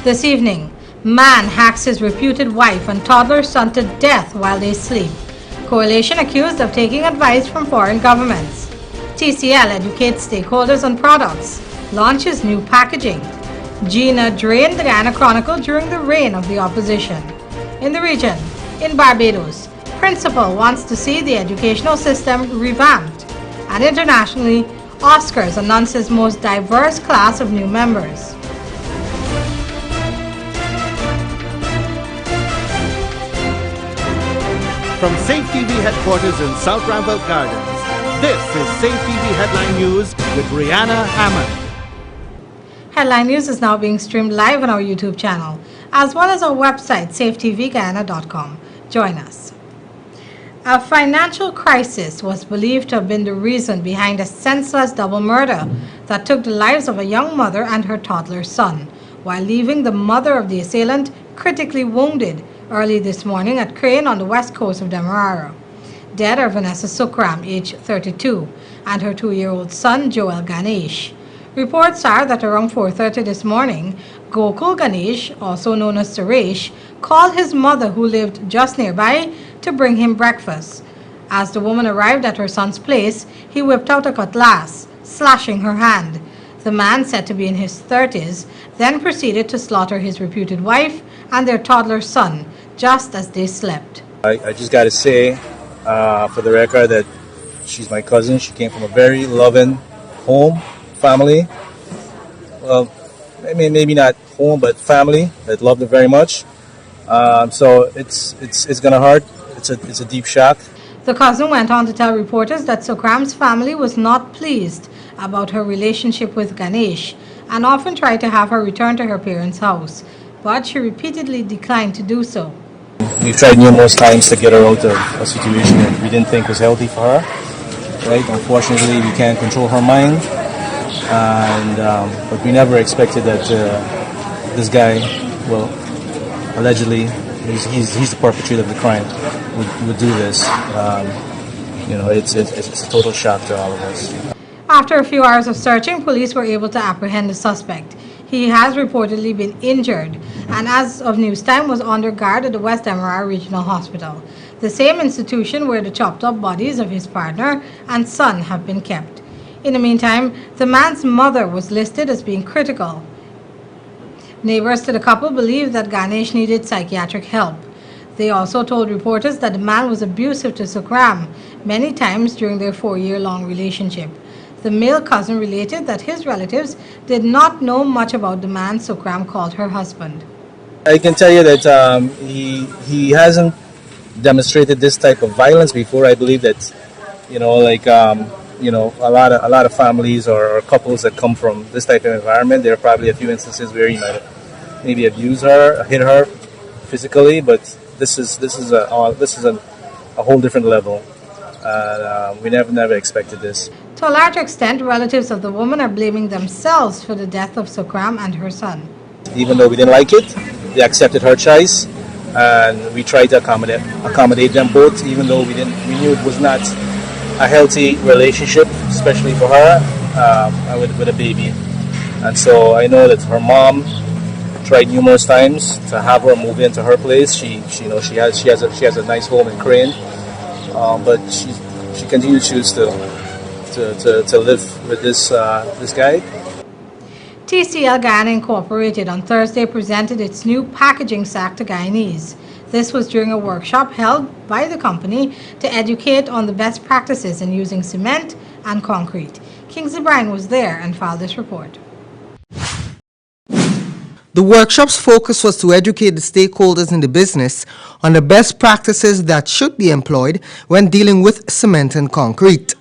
This evening, man hacks his reputed wife and toddler son to death while they sleep. Coalition accused of taking advice from foreign governments. TCL educates stakeholders on products. Launches new packaging. Gina drained the Guyana Chronicle during the reign of the opposition. In the region, in Barbados, principal wants to see the educational system revamped. And internationally, Oscars announces most diverse class of new members. From Safetv headquarters in South Rampark Gardens, this is Safetv Headline News with Rihanna Hammond. Headline News is now being streamed live on our YouTube channel, as well as our website, safetvguyana.com. Join us. A financial crisis was believed to have been the reason behind a senseless double murder that took the lives of a young mother and her toddler son, while leaving the mother of the assailant critically wounded early this morning at Crane on the west coast of Demerara. Dead are Vanessa Sukram, age 32, and her 2-year-old son, Joel Ganesh. Reports are that around 4:30 this morning, Gokul Ganesh, also known as Suresh, called his mother, who lived just nearby, to bring him breakfast. As the woman arrived at her son's place, he whipped out a cutlass, slashing her hand. The man, said to be in his 30s, then proceeded to slaughter his reputed wife and their toddler son just as they slept. I just got to say, for the record, that she's my cousin. She came from a very loving home, family. Well, I mean, maybe not home, but family that loved her very much. So it's gonna hurt. It's a deep shock. The cousin went on to tell reporters that Sukram's family was not pleased about her relationship with Ganesh and often tried to have her return to her parents' house, but she repeatedly declined to do so. We've tried numerous times to get her out of a situation that we didn't think was healthy for her. Right? Unfortunately, we can't control her mind, and but we never expected that this guy, well, allegedly, he's the perpetrator of the crime, would do this. It's a total shock to all of us. After a few hours of searching, police were able to apprehend the suspect. He has reportedly been injured and, as of news time, was under guard at the West Demerara Regional Hospital, the same institution where the chopped up bodies of his partner and son have been kept. In the meantime, the man's mother was listed as being critical. Neighbors to the couple believed that Ganesh needed psychiatric help. They also told reporters that the man was abusive to Sukram many times during their 4-year-long relationship. The male cousin related that his relatives did not know much about the man Sukram called her husband. I can tell you that he hasn't demonstrated this type of violence before. I believe that, a lot of families or couples that come from this type of environment, there are probably a few instances where he might have maybe abused her, hit her physically, but this is a whole different level. We never expected this. To a large extent, relatives of the woman are blaming themselves for the death of Sukram and her son. Even though we didn't like it, they accepted her choice, and we tried to accommodate them both. Even though we knew it was not a healthy relationship, especially for her with a baby. And so I know that her mom tried numerous times to have her move into her place. She has a nice home in Crane, but she continued to choose to live with this guy. TCL Guyana Incorporated on Thursday presented its new packaging sack to Guyanese. This was during a workshop held by the company to educate on the best practices in using cement and concrete. Kingsley Bryan was there and filed this report. The workshop's focus was to educate the stakeholders in the business on the best practices that should be employed when dealing with cement and concrete.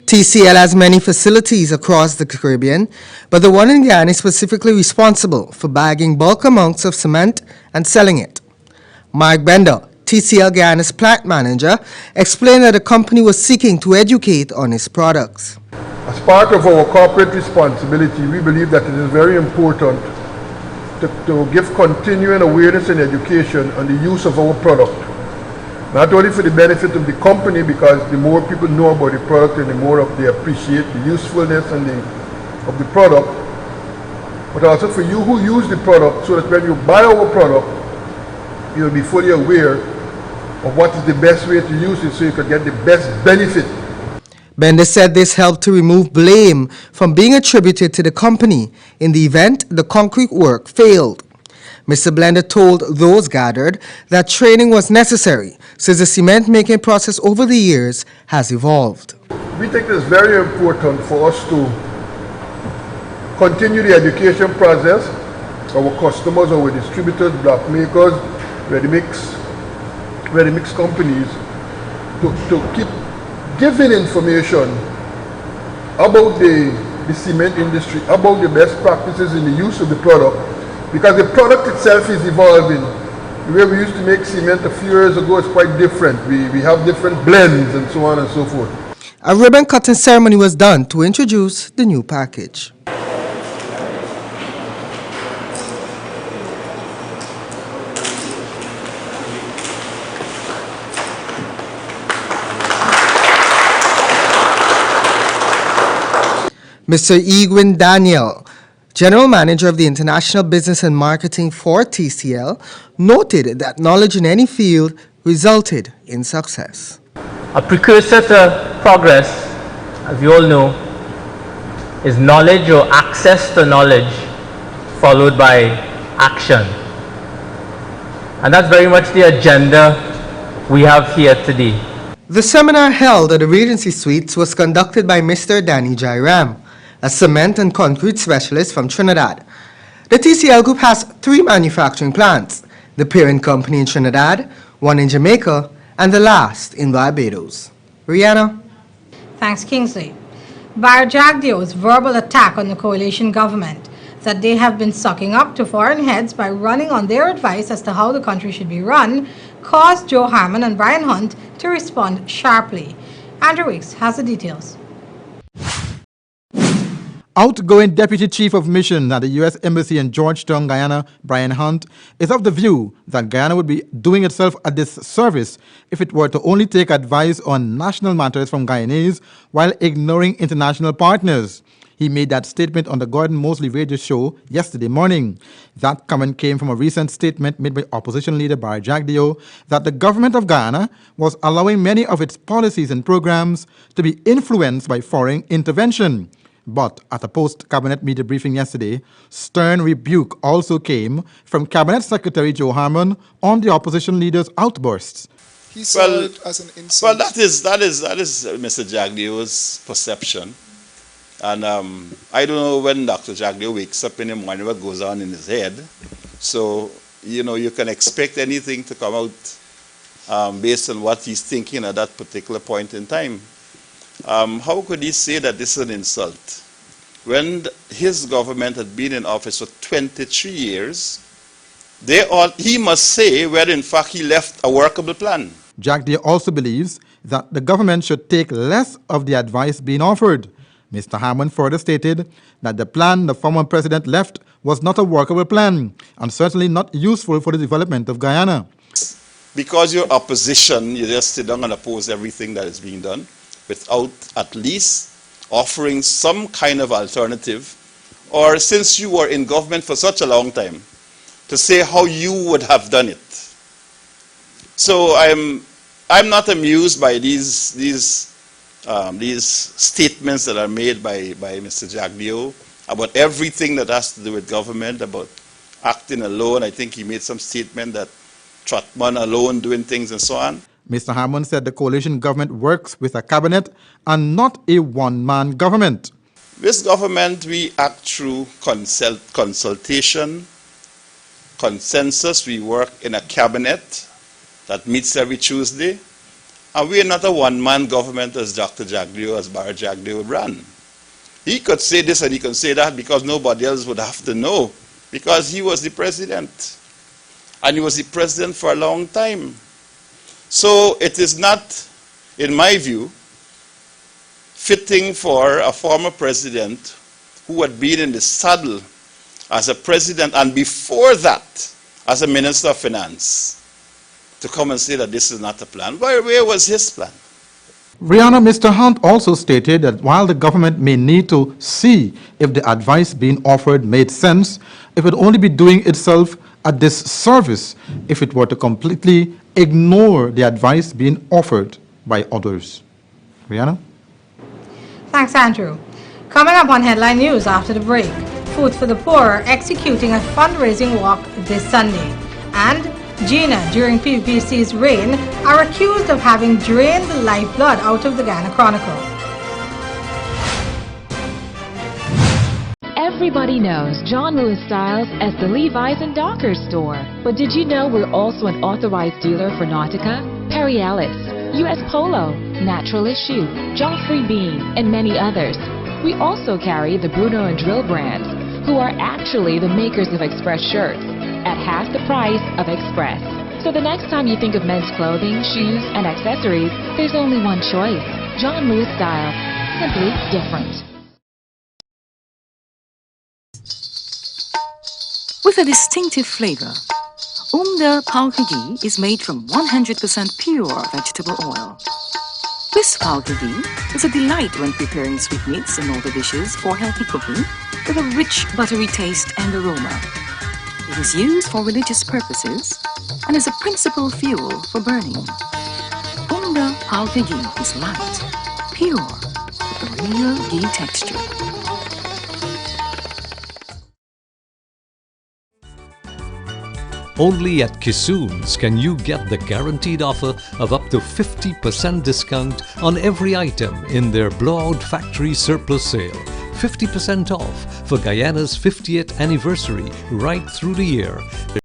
TCL has many facilities across the Caribbean, but the one in Guyana is specifically responsible for bagging bulk amounts of cement and selling it. Mark Bender, TCL Guyana's plant manager, explained that the company was seeking to educate on its products. As part of our corporate responsibility, we believe that it is very important to give continuing awareness and education on the use of our product. Not only for the benefit of the company, because the more people know about the product and the more they appreciate the usefulness of the product, but also for you who use the product, so that when you buy our product, you'll be fully aware of what is the best way to use it so you can get the best benefit. Bender said this helped to remove blame from being attributed to the company in the event the concrete work failed. Mr. Blender told those gathered that training was necessary since the cement making process over the years has evolved. We think it's very important for us to continue the education process. Our customers, our distributors, block makers, ready mix companies, to keep giving information about the cement industry, about the best practices in the use of the product, because the product itself is evolving. The way we used to make cement a few years ago is quite different. We have different blends and so on and so forth. A ribbon cutting ceremony was done to introduce the new package. Mr. Egwin Daniel, General Manager of the International Business and Marketing for TCL, noted that knowledge in any field resulted in success. A precursor to progress, as you all know, is knowledge or access to knowledge followed by action. And that's very much the agenda we have here today. The seminar held at the Regency Suites was conducted by Mr. Danny Jairam, a cement and concrete specialist from Trinidad. The TCL Group has 3 manufacturing plants, the parent company in Trinidad, 1 in Jamaica, and the last in Barbados. Rihanna? Thanks, Kingsley. Barjagdio's verbal attack on the coalition government that they have been sucking up to foreign heads by running on their advice as to how the country should be run caused Joe Harmon and Brian Hunt to respond sharply. Andrew Weeks has the details. Outgoing Deputy Chief of Mission at the U.S. Embassy in Georgetown, Guyana, Brian Hunt, is of the view that Guyana would be doing itself a disservice if it were to only take advice on national matters from Guyanese while ignoring international partners. He made that statement on the Gordon Mosley radio show yesterday morning. That comment came from a recent statement made by opposition leader Barry Jagdeo that the government of Guyana was allowing many of its policies and programs to be influenced by foreign intervention. But at a post-cabinet media briefing yesterday, stern rebuke also came from Cabinet Secretary Joe Harmon on the opposition leader's outbursts. He saw it as an insult. Well, that is Mr. Jagdeo's perception. And I don't know when Dr. Jagdeo wakes up in the morning what goes on in his head. So, you can expect anything to come out based on what he's thinking at that particular point in time. How could he say that this is an insult? When his government had been in office for 23 years, he must say whether in fact he left a workable plan. Jagdeo also believes that the government should take less of the advice being offered. Mr. Hammond further stated that the plan the former president left was not a workable plan and certainly not useful for the development of Guyana. Because you're opposition, you just sit down and oppose everything that is being done without at least offering some kind of alternative, or since you were in government for such a long time, to say how you would have done it. So I'm not amused by these statements that are made by Mr. Jagdeo about everything that has to do with government, about acting alone. I think he made some statement that Trotman alone doing things and so on. Mr. Hammond said the coalition government works with a cabinet and not a one-man government. This government, we act through consultation, consensus. We work in a cabinet that meets every Tuesday. And we are not a one-man government as Dr. Jagdeo, as Barry Jagdeo would run. He could say this and he could say that because nobody else would have to know, because he was the president. And he was the president for a long time. So it is not, in my view, fitting for a former president who had been in the saddle as a president and before that as a minister of finance to come and say that this is not a plan. Where was his plan? Rihanna, Mr. Hunt also stated that while the government may need to see if the advice being offered made sense, it would only be doing itself a disservice if it were to completely ignore the advice being offered by others. Rihanna? Thanks, Andrew. Coming up on Headline News after the break, Food for the Poor executing a fundraising walk this Sunday. And Gina, during PVPC's reign, are accused of having drained the lifeblood out of the Ghana Chronicle. Everybody knows John Lewis Styles as the Levi's and Dockers store. But did you know we're also an authorized dealer for Nautica, Perry Ellis, US Polo, Natural Issue, Joffrey Bean, and many others. We also carry the Bruno and Drill brands, who are actually the makers of Express shirts, at half the price of Express. So the next time you think of men's clothing, shoes, and accessories, there's only one choice. John Lewis Style. Simply different. With a distinctive flavor, Umda Palkagi is made from 100% pure vegetable oil. This palkagi is a delight when preparing sweetmeats and other dishes for healthy cooking with a rich buttery taste and aroma. It is used for religious purposes and is a principal fuel for burning. Umda palkagi is light, pure, with a real ghee texture. Only at Cosumnes can you get the guaranteed offer of up to 50% discount on every item in their blowout factory surplus sale. 50% off for Guyana's 50th anniversary right through the year.